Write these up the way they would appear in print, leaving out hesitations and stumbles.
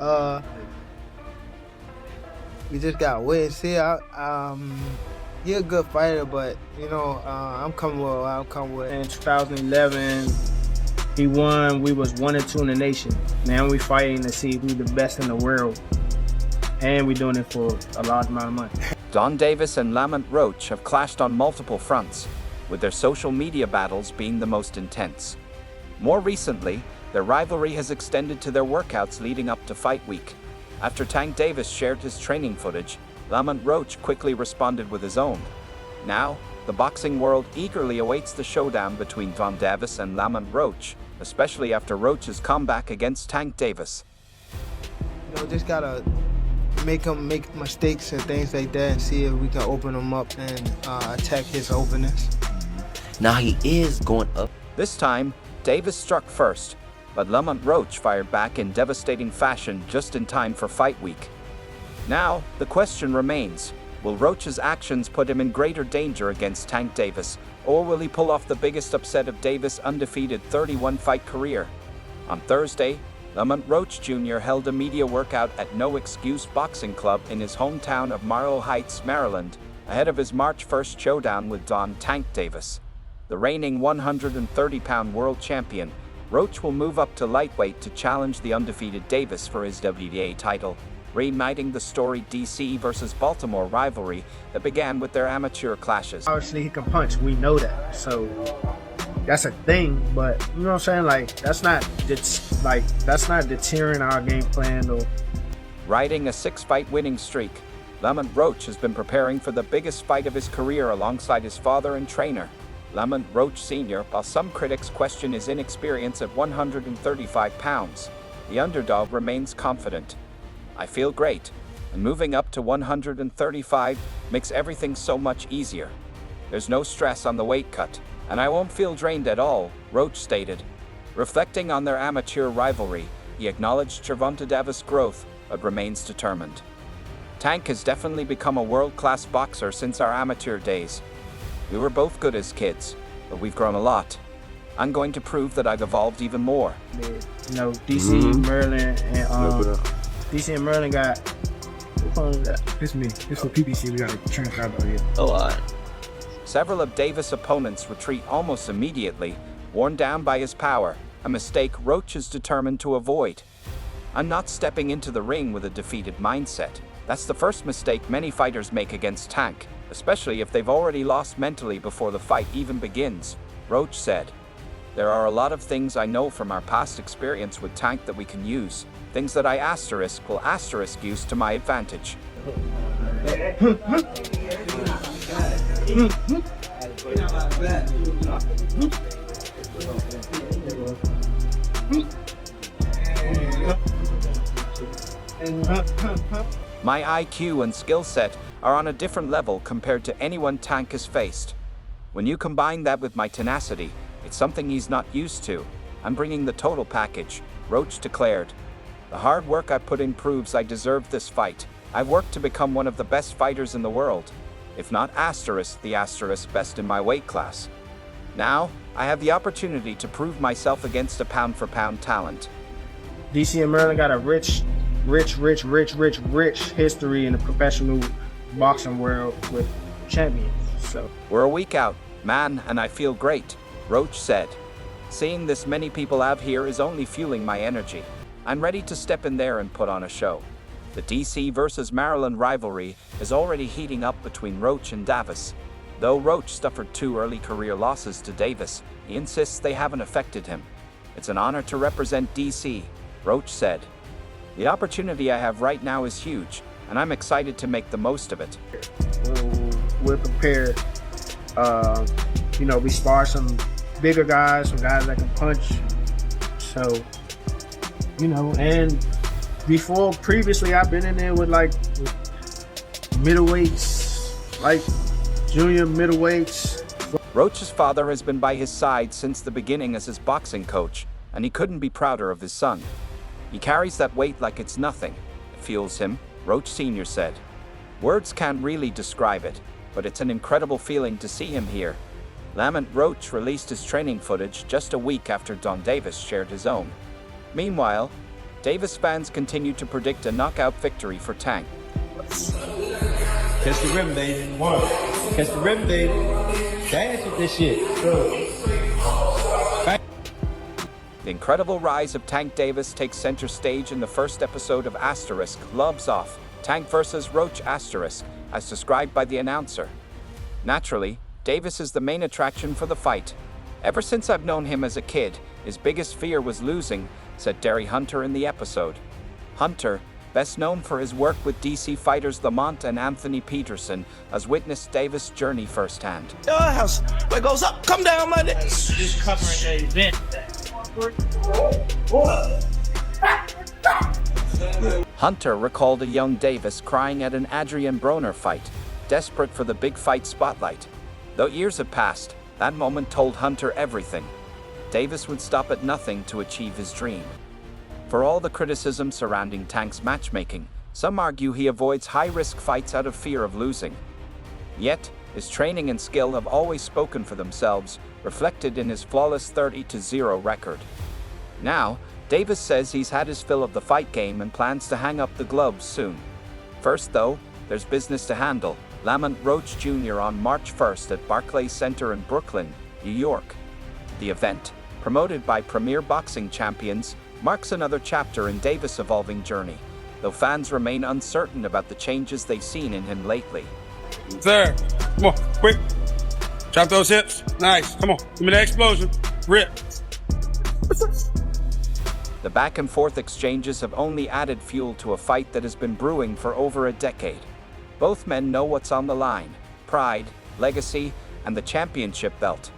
Uh, we just got wait and see. He a good fighter, but I'm coming with what I'm coming with. In 2011, he won. We was 1-2 in the nation. Now we fighting to see who's the best in the world, and we doing it for a large amount of money. Don Davis and Lamont Roach have clashed on multiple fronts, with their social media battles being the most intense. More recently, their rivalry has extended to their workouts leading up to fight week. After Tank Davis shared his training footage, Lamont Roach quickly responded with his own. Now, the boxing world eagerly awaits the showdown between Don Davis and Lamont Roach, especially after Roach's comeback against Tank Davis. Just gotta make him make mistakes and things like that and see if we can open him up and attack his openness. Now he is going up. This time, Davis struck first, but Lamont Roach fired back in devastating fashion just in time for fight week. Now, the question remains, will Roach's actions put him in greater danger against Tank Davis, or will he pull off the biggest upset of Davis' undefeated 31-fight career? On Thursday, Lamont Roach Jr. held a media workout at No Excuse Boxing Club in his hometown of Marlow Heights, Maryland, ahead of his March 1st showdown with Don Tank Davis. The reigning 130-pound world champion, Roach will move up to lightweight to challenge the undefeated Davis for his WBA title, reigniting the storied DC versus Baltimore rivalry that began with their amateur clashes. Obviously, he can punch. We know that. So that's a thing, but you know what I'm saying? That's not deterring our game plan. Or riding a 6-fight winning streak, Lamont Roach has been preparing for the biggest fight of his career alongside his father and trainer, Lamont Roach Sr., while some critics question his inexperience at 135 pounds. The underdog remains confident. I feel great, and moving up to 135 makes everything so much easier. There's no stress on the weight cut, and I won't feel drained at all, Roach stated. Reflecting on their amateur rivalry, he acknowledged Gervonta Davis' growth, but remains determined. Tank has definitely become a world-class boxer since our amateur days. We were both good as kids, but we've grown a lot. I'm going to prove that I've evolved even more. DC, Maryland, and DC and Maryland got. What phone is that? It's me. It's for PPC. We got to transfer out here. Oh, all right. Several of Davis' opponents retreat almost immediately, worn down by his power, a mistake Roach is determined to avoid. I'm not stepping into the ring with a defeated mindset. That's the first mistake many fighters make against Tank, especially if they've already lost mentally before the fight even begins, Roach said. There are a lot of things I know from our past experience with Tank that we can use, things that I will asterisk use to my advantage. My IQ and skill set are on a different level compared to anyone Tank has faced. When you combine that with my tenacity, it's something he's not used to. I'm bringing the total package, Roach declared. The hard work I put in proves I deserve this fight. I've worked to become one of the best fighters in the world, if not the best in my weight class. Now, I have the opportunity to prove myself against a pound-for-pound talent. DC and Maryland got a rich history in the professional boxing world with champions. So we're a week out, man, and I feel great, Roach said. Seeing this many people out here is only fueling my energy. I'm ready to step in there and put on a show. The DC versus Maryland rivalry is already heating up between Roach and Davis. Though Roach suffered 2 early career losses to Davis, he insists they haven't affected him. It's an honor to represent DC, Roach said. The opportunity I have right now is huge, and I'm excited to make the most of it. We're prepared. We spar some bigger guys, some guys that can punch. So, and previously I've been in there with middleweights, junior middleweights. Roach's father has been by his side since the beginning as his boxing coach, and he couldn't be prouder of his son. He carries that weight like it's nothing. It fuels him, Roach Sr. said. Words can't really describe it, but it's an incredible feeling to see him here. Lamont Roach released his training footage just a week after Don Davis shared his own. Meanwhile, Davis fans continue to predict a knockout victory for Tank. Catch the rim, baby. One. Catch the rim, baby. Dance with this shit. The incredible rise of Tank Davis takes center stage in the first episode of Asterisk, Loves Off, Tank vs. Roach Asterisk, as described by the announcer. Naturally, Davis is the main attraction for the fight. Ever since I've known him as a kid, his biggest fear was losing, said Derry Hunter in the episode. Hunter, best known for his work with DC fighters Lamont and Anthony Peterson, has witnessed Davis' journey firsthand. Your house, where goes up, come down, my nigga. Just covering the event. Hunter recalled a young Davis crying at an Adrian Broner fight, desperate for the big fight spotlight. Though years have passed, that moment told Hunter everything. Davis would stop at nothing to achieve his dream. For all the criticism surrounding Tank's matchmaking, some argue he avoids high-risk fights out of fear of losing. Yet, his training and skill have always spoken for themselves, reflected in his flawless 30-0 record. Now, Davis says he's had his fill of the fight game and plans to hang up the gloves soon. First, though, there's business to handle. Lamont Roach Jr. on March 1st at Barclays Center in Brooklyn, New York. The event, promoted by premier boxing champions, marks another chapter in Davis' evolving journey, though fans remain uncertain about the changes they've seen in him lately. Sir, come on, quick. Drop those hips. Nice. Come on, give me that explosion. Rip. The back-and-forth exchanges have only added fuel to a fight that has been brewing for over a decade. Both men know what's on the line: pride, legacy, and the championship belt.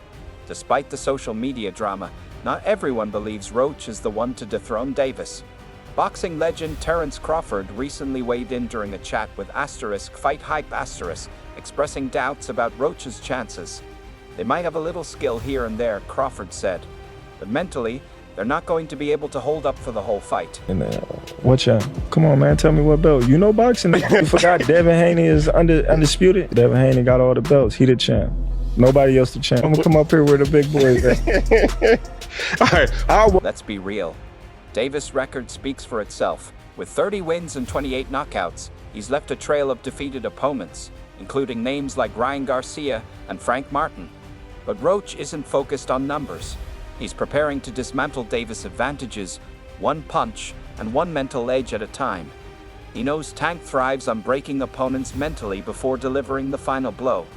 Despite the social media drama, not everyone believes Roach is the one to dethrone Davis. Boxing legend Terrence Crawford recently weighed in during a chat with Asterisk Fight Hype Asterisk, expressing doubts about Roach's chances. They might have a little skill here and there, Crawford said, but mentally, they're not going to be able to hold up for the whole fight. And what y'all? Come on, man, tell me what belt. You know boxing. You forgot Devin Haney is undisputed. Devin Haney got all the belts. He the champ. Nobody else the champ. I'm gonna come up here where the big boys at. All right, Let's be real. Davis' record speaks for itself. With 30 wins and 28 knockouts, he's left a trail of defeated opponents, including names like Ryan Garcia and Frank Martin. But Roach isn't focused on numbers. He's preparing to dismantle Davis' advantages, one punch and one mental edge at a time. He knows Tank thrives on breaking opponents mentally before delivering the final blow.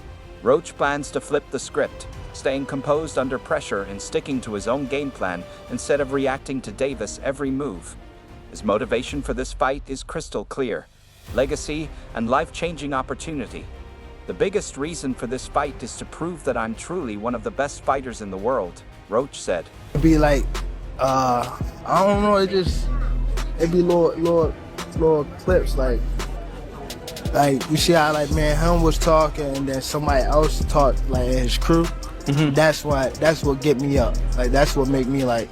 Roach plans to flip the script, staying composed under pressure and sticking to his own game plan instead of reacting to Davis' every move. His motivation for this fight is crystal clear: legacy and life-changing opportunity. The biggest reason for this fight is to prove that I'm truly one of the best fighters in the world, Roach said. It'd be like, I don't know, it'd be little clips like you see how like man him was talking and then somebody else talked like his crew. Mm-hmm. That's what get me up. Like that's what make me like,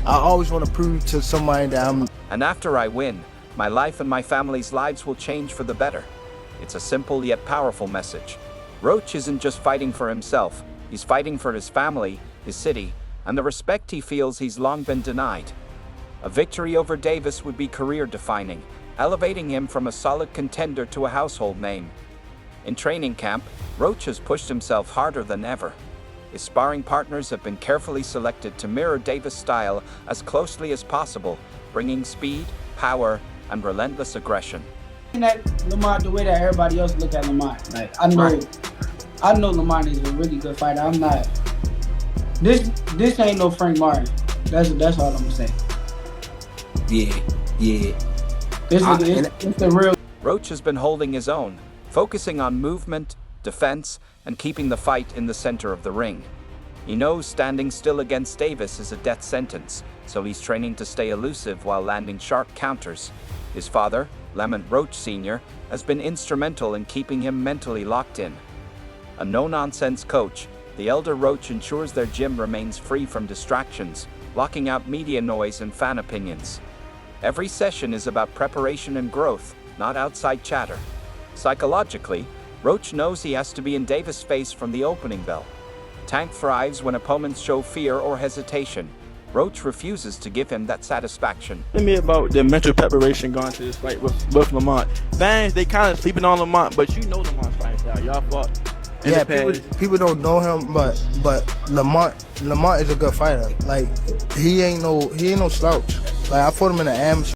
I always want to prove to somebody that I'm. And after I win, my life and my family's lives will change for the better. It's a simple yet powerful message. Roach isn't just fighting for himself, he's fighting for his family, his city, and the respect he feels he's long been denied. A victory over Davis would be career-defining, elevating him from a solid contender to a household name. In training camp, Roach has pushed himself harder than ever. His sparring partners have been carefully selected to mirror Davis' style as closely as possible, bringing speed, power, and relentless aggression. That Lamont, the way that everybody else look at Lamont, like I know Lamont is a really good fighter. I'm not. This ain't no Frank Martin. That's all I'm gonna say. Yeah. It's the real. Roach has been holding his own, focusing on movement, defense, and keeping the fight in the center of the ring. He knows standing still against Davis is a death sentence, so he's training to stay elusive while landing sharp counters. His father, Lamont Roach Sr., has been instrumental in keeping him mentally locked in. A no-nonsense coach, the elder Roach ensures their gym remains free from distractions, blocking out media noise and fan opinions. Every session is about preparation and growth, not outside chatter. Psychologically, Roach knows he has to be in Davis' face from the opening bell. Tank thrives when opponents show fear or hesitation. Roach refuses to give him that satisfaction. Tell me about the mental preparation going to this fight with Lamont. Fans, they kind of sleeping on Lamont, but you know Lamont's fight style. Y'all fought in Yeah, the past. people don't know him, but Lamont is a good fighter. Like he ain't no slouch. Like I fought him in the amateur.